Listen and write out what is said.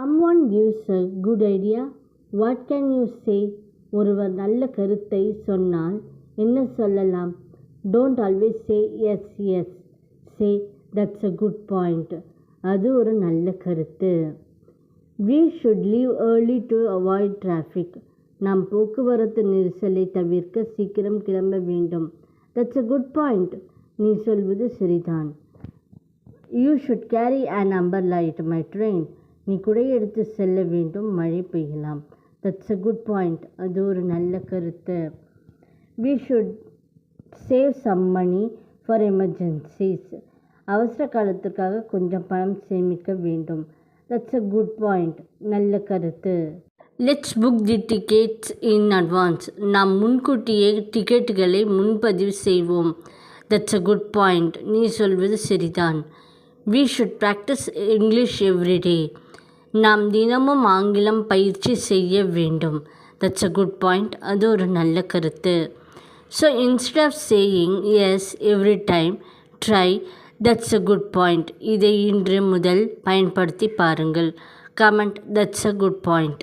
Someone gives a good idea. What can you say? ஒருவர் நல்ல கருத்தை சொன்னால் என்ன சொல்லலாம்? Don't always say yes, yes. Say that's a good point. அது ஒரு நல்ல கருத்து. We should leave early to avoid traffic. நாம் போக்குவரத்து நெரிசலை தவிர்க்க சீக்கிரம் கிளம்ப வேண்டும். That's a good point. நீ சொல்வது சரிதான். You should carry an umbrella. It might rain. நீ குடை எடுத்து செல்ல வேண்டும், மழை பெய்யலாம். That's a good point. அது ஒரு நல்ல கருத்து. We should save some money for emergencies. அவசர காலத்திற்காக கொஞ்சம் பணம் சேமிக்க வேண்டும். That's a good point. நல்ல கருத்து. Let's book the tickets in advance. நாம் முன்கூட்டியே டிக்கெட்டுகளை முன்பதிவு செய்வோம். That's a good point. நீ சொல்வது சரிதான். We should practice English every day. நாம் தினமும் ஆங்கிலம் பயிற்சி செய்ய வேண்டும். That's a good point. அது ஒரு நல்ல கருத்து. So instead of saying yes every time, try that's a good point. இதை இன்று முதல் பயன்படுத்தி பாருங்கள். Comment that's a good point.